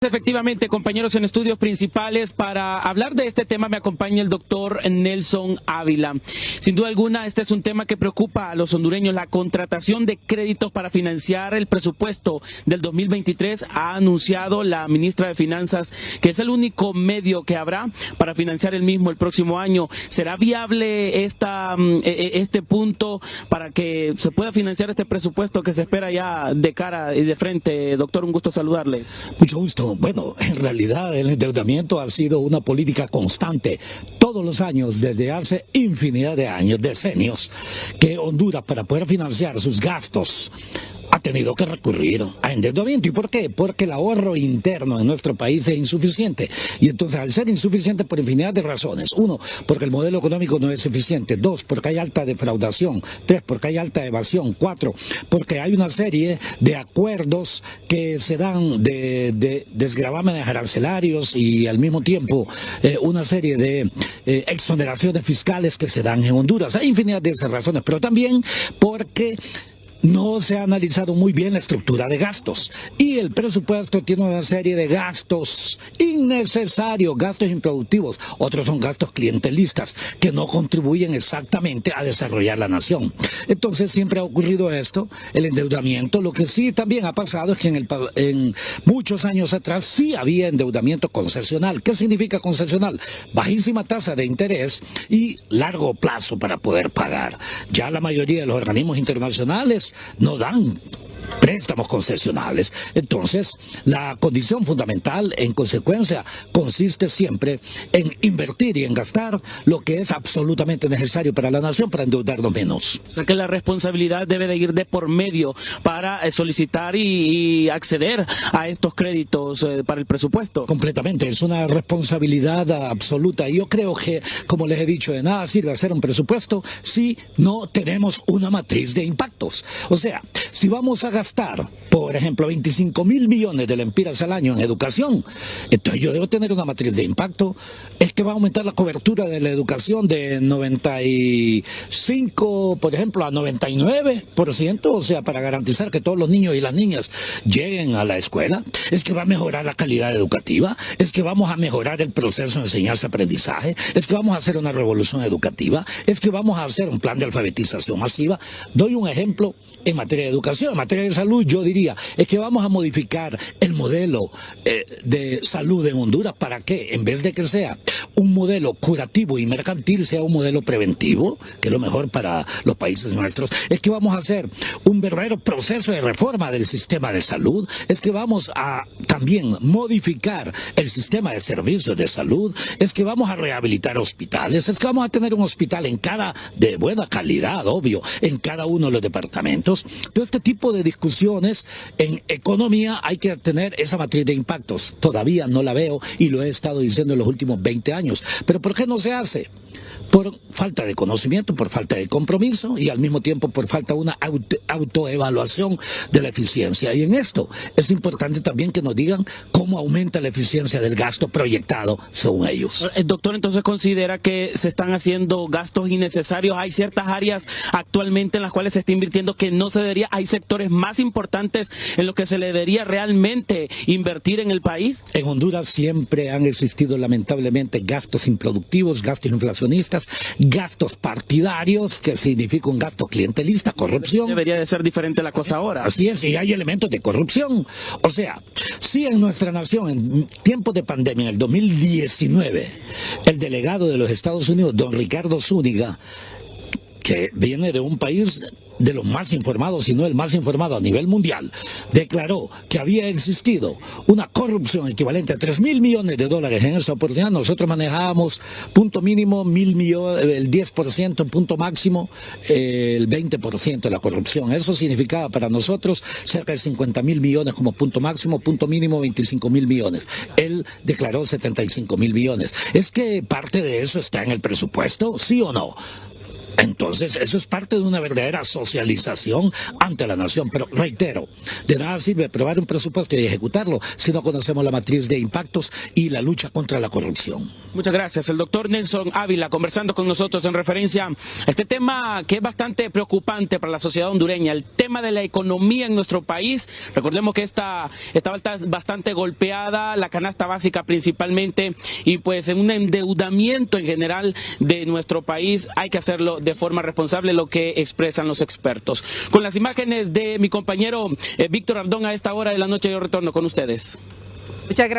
efectivamente, compañeros en estudios principales. Para hablar de este tema me acompaña el doctor Nelson Ávila. Sin duda alguna, este es un tema que preocupa a los hondureños. La contratación de créditos para financiar el presupuesto del 2023 ha anunciado la ministra de Finanzas que es el único medio que habrá para financiar el mismo el próximo año. ¿Será viable este punto para que se pueda financiar este presupuesto que se espera ya de cara y de frente? Doctor, un gusto saludarle. Mucho gusto. Bueno, en realidad el endeudamiento ha sido una política constante todos los años, desde hace infinidad de años, decenios, que Honduras, para poder financiar sus gastos, ha tenido que recurrir a endeudamiento. ¿Y por qué? Porque el ahorro interno en nuestro país es insuficiente. Y entonces, al ser insuficiente por infinidad de razones: uno, porque el modelo económico no es eficiente; dos, porque hay alta defraudación; tres, porque hay alta evasión; cuatro, porque hay una serie de acuerdos que se dan de desgravámenes arancelarios y al mismo tiempo una serie de exoneraciones fiscales que se dan en Honduras. Hay infinidad de esas razones, pero también porque no se ha analizado muy bien la estructura de gastos, y el presupuesto tiene una serie de gastos innecesarios, gastos improductivos. Otros son gastos clientelistas que no contribuyen exactamente a desarrollar la nación. Entonces siempre ha ocurrido esto, el endeudamiento. Lo que sí también ha pasado es que en muchos años atrás sí había endeudamiento concesional. ¿Qué significa concesional? Bajísima tasa de interés y largo plazo para poder pagar. Ya la mayoría de los organismos internacionales no dan préstamos concesionales. Entonces, la condición fundamental, en consecuencia, consiste siempre en invertir y en gastar lo que es absolutamente necesario para la nación para endeudarnos menos. O sea que la responsabilidad debe de ir de por medio para solicitar y acceder a estos créditos para el presupuesto. Completamente, es una responsabilidad absoluta. Y yo creo que, como les he dicho, de nada sirve hacer un presupuesto si no tenemos una matriz de impactos. O sea, si vamos a gastar, por ejemplo, 25.000 millones de lempiras al año en educación, entonces yo debo tener una matriz de impacto. Es que va a aumentar la cobertura de la educación de 95, por ejemplo, a 99%, o sea, para garantizar que todos los niños y las niñas lleguen a la escuela. Es que va a mejorar la calidad educativa. Es que vamos a mejorar el proceso de enseñanza-aprendizaje. Es que vamos a hacer una revolución educativa. Es que vamos a hacer un plan de alfabetización masiva. Doy un ejemplo en materia de educación. En materia de salud, yo diría, es que vamos a modificar el modelo de salud en Honduras para que, en vez de que sea un modelo curativo y mercantil, sea un modelo preventivo, que es lo mejor para los países nuestros. Es que vamos a hacer un verdadero proceso de reforma del sistema de salud. Es que vamos a también modificar el sistema de servicios de salud. Es que vamos a rehabilitar hospitales. Es que vamos a tener un hospital de buena calidad, obvio, en cada uno de los departamentos. Todo este tipo de discusiones en economía hay que tener esa matriz de impactos. Todavía no la veo y lo he estado diciendo en los últimos 20 años. ¿Pero por qué no se hace? Por falta de conocimiento, por falta de compromiso y al mismo tiempo por falta de una autoevaluación de la eficiencia. Y en esto es importante también que nos digan cómo aumenta la eficiencia del gasto proyectado según ellos. El doctor entonces considera que se están haciendo gastos innecesarios. Hay ciertas áreas actualmente en las cuales se está invirtiendo que no se debería. Hay sectores más importantes en los que se le debería realmente invertir en el país. En Honduras siempre han existido lamentablemente gastos improductivos, gastos inflacionistas, gastos partidarios, que significa un gasto clientelista, corrupción. Debería de ser diferente la cosa ahora. Así es, y hay elementos de corrupción. O sea, si en nuestra nación, en tiempos de pandemia, en el 2019, el delegado de los Estados Unidos, don Ricardo Zúñiga, que viene de un país de los más informados, si no el más informado a nivel mundial, declaró que había existido una corrupción equivalente a 3.000 millones de dólares en esa oportunidad. Nosotros manejábamos punto mínimo 1.000 millones, el 10%, en punto máximo el 20% de la corrupción. Eso significaba para nosotros cerca de 50.000 millones como punto máximo, punto mínimo 25.000 millones. Él declaró 75.000 millones. ¿Es que parte de eso está en el presupuesto? ¿Sí o no? Entonces, eso es parte de una verdadera socialización ante la nación. Pero reitero, de nada sirve aprobar un presupuesto y ejecutarlo si no conocemos la matriz de impactos y la lucha contra la corrupción. Muchas gracias. El doctor Nelson Ávila conversando con nosotros en referencia a este tema que es bastante preocupante para la sociedad hondureña, el tema de la economía en nuestro país. Recordemos que está bastante golpeada, la canasta básica principalmente, y pues en un endeudamiento en general de nuestro país hay que hacerlo de forma responsable, lo que expresan los expertos. Con las imágenes de mi compañero Víctor Ardón a esta hora de la noche, yo retorno con ustedes. Muchas gracias.